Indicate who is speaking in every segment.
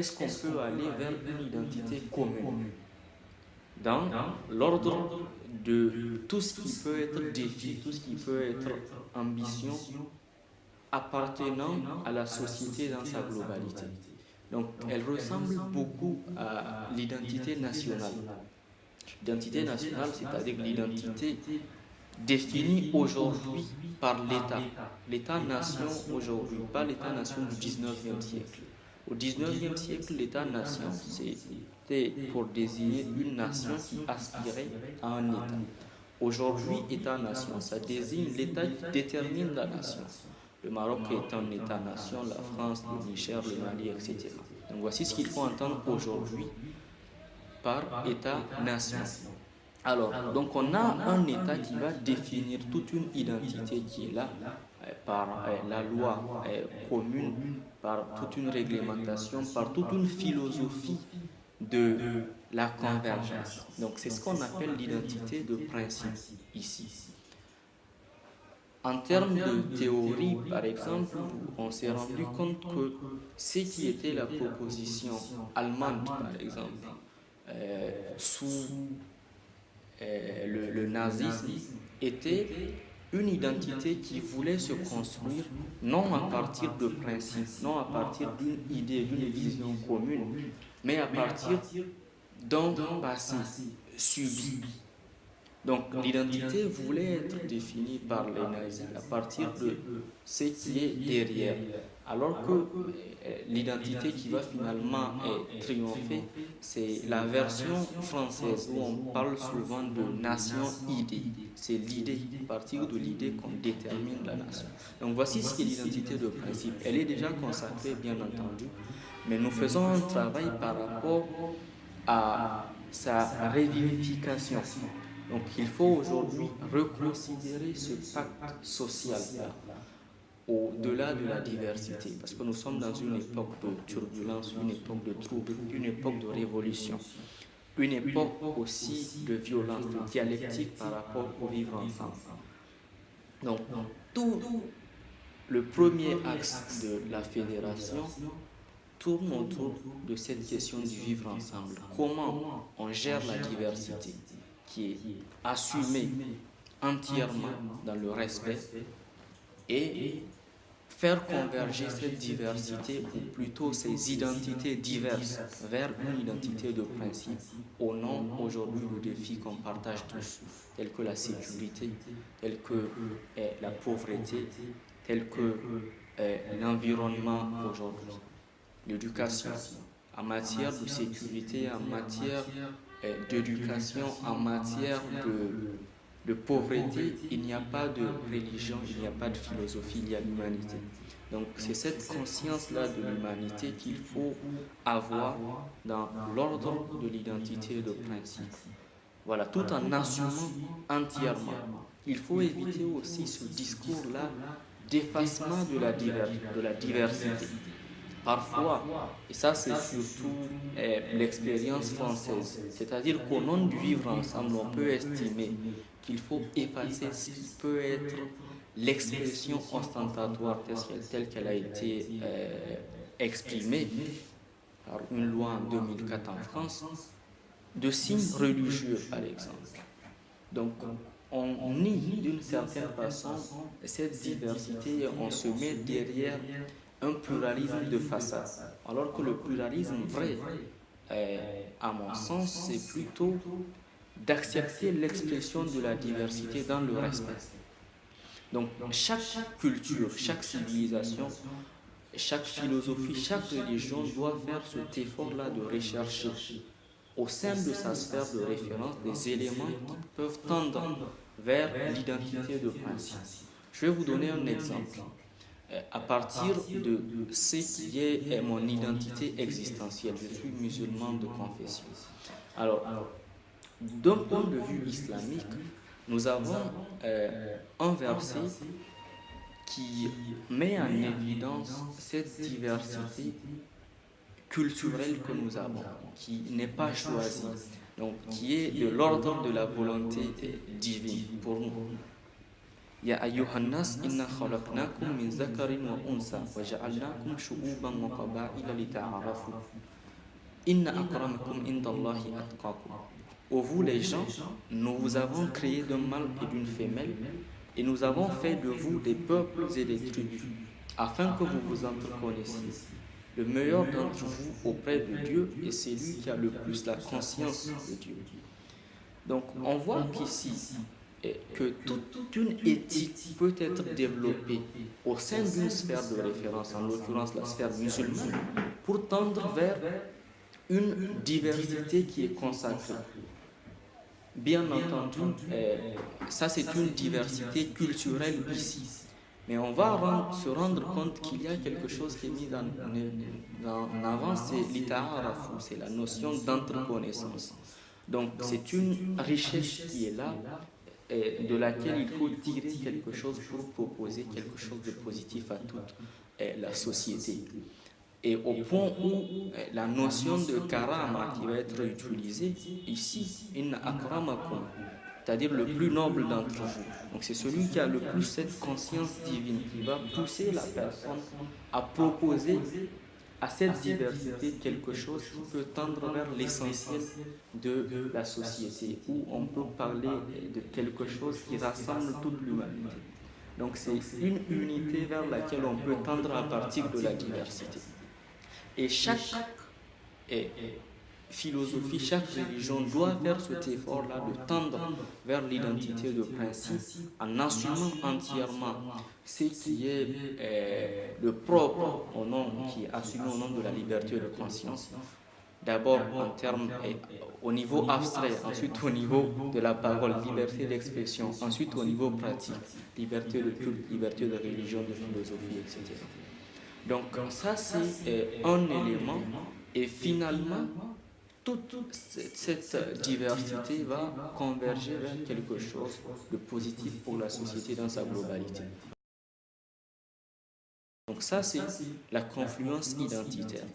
Speaker 1: est-ce qu'on peut aller vers une identité commune dans l'ordre de tout ce qui peut être défi, tout ce qui peut être ambition appartenant à la société dans sa globalité. Donc, elle ressemble beaucoup à l'identité nationale. L'identité nationale, c'est-à-dire l'identité définie aujourd'hui par l'État. L'État-nation aujourd'hui, pas l'État-nation du 19e siècle. Au 19e siècle, l'État-nation, c'était pour désigner une nation qui aspirait à un État. Aujourd'hui, État-nation, ça désigne l'État qui détermine la nation. Le Maroc est un État-nation, la France, le Niger, le Mali, etc. Donc voici ce qu'il faut entendre aujourd'hui par État-nation. Alors, donc on a un État qui va définir toute une identité qui est là par la loi commune, par toute une réglementation, par toute une philosophie de la convergence. Donc c'est ce qu'on appelle l'identité de principe ici. En termes de théorie, par exemple, on s'est rendu compte que ce qui était la proposition allemande, par exemple, sous le nazisme, était une identité qui voulait se construire non à partir de principes, non à partir d'une idée, d'une vision commune, mais à partir d'un passé subi. Donc l'identité voulait être définie par les nazis à partir de ce qui est derrière, alors que l'identité qui va finalement triompher, c'est la version française où on parle souvent de nation-idée. C'est l'idée, à partir de l'idée qu'on détermine la nation. Donc voici ce qu'est l'identité de principe. Elle est déjà consacrée, bien entendu, mais nous faisons un travail par rapport à sa revivification. Donc il faut aujourd'hui reconsidérer ce pacte social-là au-delà de la diversité, parce que nous sommes dans une époque de turbulence, une époque de trouble, une époque de révolution, une époque aussi de violence, de dialectique par rapport au vivre ensemble. Donc tout le premier axe de la fédération tourne autour de cette question du vivre ensemble. Comment on gère la diversité qui est assumée entièrement dans le respect et faire converger cette diversité, ou plutôt ces identités diverses, vers une identité de principe au nom aujourd'hui de défis qu'on partage tous, tels que la sécurité, tels que la pauvreté, tels que l'environnement aujourd'hui, l'éducation, en matière de sécurité, en matière d'éducation, en matière de pauvreté, il n'y a pas de religion, il n'y a pas de philosophie, il y a l'humanité. Donc c'est cette conscience-là de l'humanité qu'il faut avoir dans l'ordre de l'identité et de principe. Voilà, tout en assumant entièrement. Il faut éviter aussi ce discours-là d'effacement de la diversité. Parfois, et ça c'est surtout l'expérience française, c'est-à-dire qu'au nom du vivre ensemble, on peut estimer qu'il faut effacer ce qui peut être l'expression ostentatoire telle qu'elle a été exprimée par une loi en 2004 en France, de signes religieux par exemple. Donc, on nie d'une certaine façon cette diversité et on se met derrière un pluralisme de façade. Alors que le pluralisme vrai, à mon sens, c'est plutôt d'accepter l'expression de la diversité dans le respect. Donc chaque culture, chaque civilisation, chaque philosophie, chaque religion doit faire cet effort-là de rechercher au sein de sa sphère de référence des éléments qui peuvent tendre vers l'identité de principe. Je vais vous donner un exemple. À partir de ce qui est mon identité existentielle, je suis musulman de confession. Alors, d'un point de vue islamique, nous avons un verset qui met en évidence cette diversité culturelle que nous avons, qui n'est pas choisie, donc qui est de l'ordre de la volonté divine pour nous. Ya ayyuhan nas inna khalaqnakum min zakarin wa unsa wa ja'alnakum shu'uban wa qaba'ila lita'arafu. Inna akramakum indallahi atqakum. Ô vous les gens, nous vous avons créé d'un mâle et d'une femelle, et nous avons fait de vous des peuples et des tribus, afin que vous vous entreconnaissiez. Le meilleur d'entre vous auprès de Dieu est celui qui a le plus la conscience de Dieu. Donc on voit qu'ici, que toute une éthique peut être développée au sein d'une sphère de référence, en l'occurrence la sphère musulmane, pour tendre vers une diversité qui est consacrée. Bien entendu, ça c'est une diversité culturelle ici. Mais on va se rendre compte qu'il y a quelque chose qui est mis en avant, c'est l'ita'arafu, c'est la notion d'entreconnaissance. Donc c'est une richesse qui est là, de laquelle il faut tirer quelque chose pour proposer quelque chose de positif à toute la société. Et au point où la notion de karama qui va être utilisée ici, inna akramakum, c'est-à-dire le plus noble d'entre vous. Donc c'est celui qui a le plus cette conscience divine qui va pousser la personne à proposer à cette diversité quelque chose qui peut tendre vers l'essentiel de la société, où on peut parler de quelque chose qui rassemble toute l'humanité. Donc c'est une unité vers laquelle on peut tendre à partir de la diversité. Et chaque philosophie, chaque religion doit faire cet effort-là de tendre vers l'identité de principe en assumant entièrement ce qui est le propre au nom, qui est assumé au nom de la liberté de conscience. D'abord en termes au niveau abstrait, ensuite au niveau de la parole, liberté d'expression, ensuite au niveau pratique, liberté de culte, liberté de religion, de philosophie, etc. Donc ça c'est un élément, et finalement toute cette diversité va converger vers quelque chose de positif pour la société dans sa globalité. Donc ça c'est la confluence identitaire.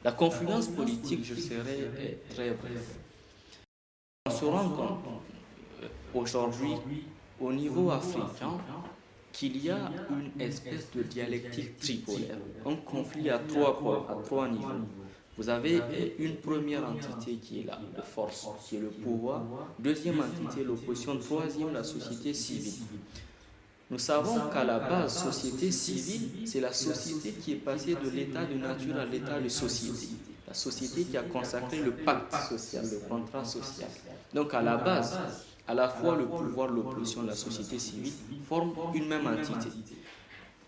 Speaker 1: La confluence politique, je serai très bref. On se rend compte aujourd'hui au niveau africain qu'il y a une espèce de dialectique tripolaire, un conflit à trois pôles, à trois niveaux. Vous avez une première entité qui est là, de force, qui est le pouvoir, deuxième entité, l'opposition, troisième, la société civile. Nous savons qu'à la base, société civile, c'est la société qui est passée de l'état de nature à l'état de société. La société qui a consacré le pacte social, le contrat social. Donc à la base, à la fois le pouvoir, l'opposition, la société civile forment une même entité.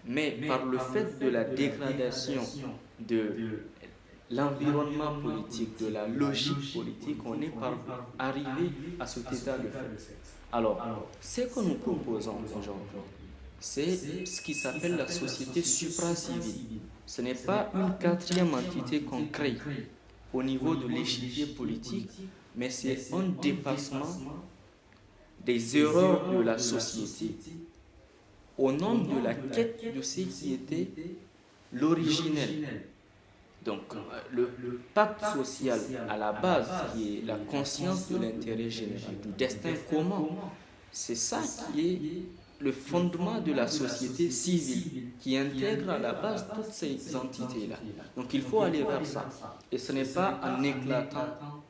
Speaker 1: Mais par le fait de la dégradation de l'environnement politique, de la logique politique, on est arrivé à cet état de fait. Alors, ce que nous proposons aujourd'hui, c'est ce qui s'appelle la société supra-civile. Ce n'est pas une quatrième entité qu'on crée au niveau de l'échiquier politique, mais c'est un dépassement des erreurs de la société au nom de la quête de ce qui était l'originel. Donc, le pacte social à la base, qui est la conscience de l'intérêt général, du destin commun, c'est ça qui est le fondement de la société civile, qui intègre à la base toutes ces entités-là. Donc, il faut aller vers ça. Et ce n'est pas en éclatant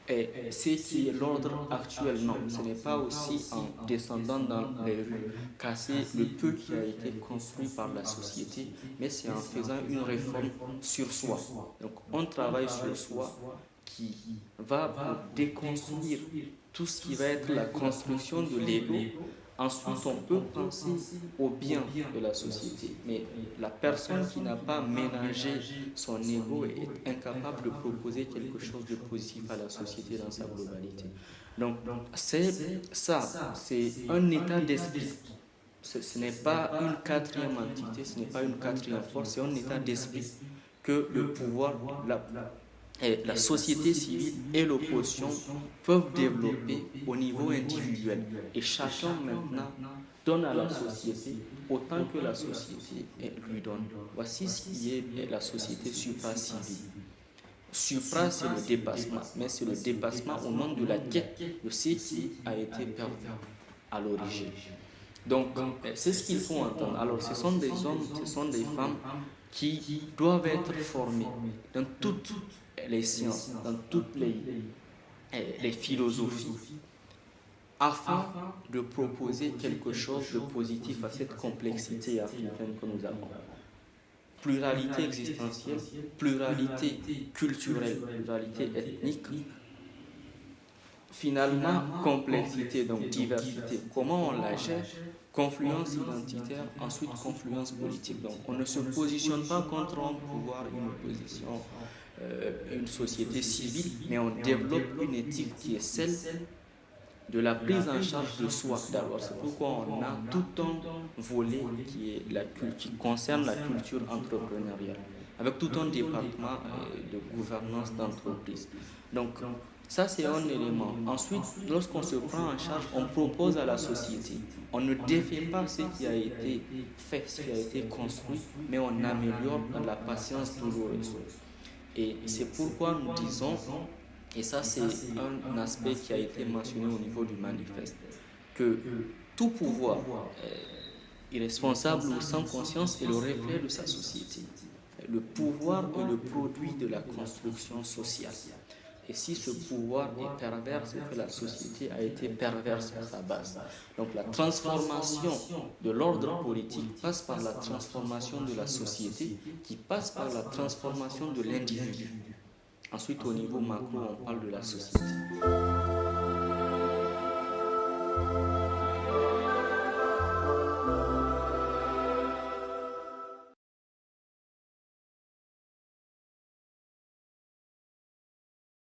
Speaker 1: ce qui est l'ordre actuel, non. Ce n'est pas aussi en descendant dans les rues, casser le peu qui a été construit par la société, mais c'est en faisant une réforme sur soi. Donc on travaille sur soi qui va pour déconstruire tout ce qui va être la construction de l'ego. Ensuite, on peut penser au bien de la société, mais la personne qui n'a pas ménagé son ego est incapable de proposer quelque chose de positif à la société dans sa globalité. Donc, c'est ça, c'est un état d'esprit. Ce n'est pas une quatrième entité, ce n'est pas une quatrième force, c'est un état d'esprit que le pouvoir, la société civile et l'opposition peuvent développer au niveau individuel. Et chacun maintenant donne à la société autant que la société lui donne. Voici ce qui est la société supra-civile. Supra, c'est le dépassement, mais c'est le dépassement au nom de la quête de ce qui a été perdu à l'origine. Donc, c'est ce qu'il faut entendre. Alors, ce sont des hommes, ce sont des femmes qui doivent être formés dans toutes les sciences, dans toutes les philosophies, afin de proposer quelque chose de positif à cette complexité africaine que nous avons. Pluralité existentielle, pluralité culturelle, pluralité ethnique, finalement complexité, donc diversité. Comment on la gère? Confluence identitaire, ensuite confluence politique. Donc on ne se positionne pas contre un pouvoir, une opposition, une société civile, mais on développe une éthique qui est celle de la prise en charge de soi d'abord. C'est pourquoi on a tout un volet qui concerne la culture entrepreneuriale, avec tout un département de gouvernance d'entreprise. Donc, ça, c'est un élément. Ensuite, lorsqu'on se prend en charge, on propose à la société. On ne défait pas ce qui a été fait, ce qui a été construit, mais on améliore dans la patience douloureuse. Et c'est pourquoi nous disons, et ça c'est un aspect qui a été mentionné au niveau du manifeste, que tout pouvoir irresponsable ou sans conscience est le reflet de sa société. Le pouvoir est le produit de la construction sociale. Et si ce pouvoir est pervers, c'est que la société a été perverse à sa base. Donc la transformation de l'ordre politique passe par la transformation de la société, qui passe par la transformation de l'individu. Ensuite, au niveau macro, on parle de la société.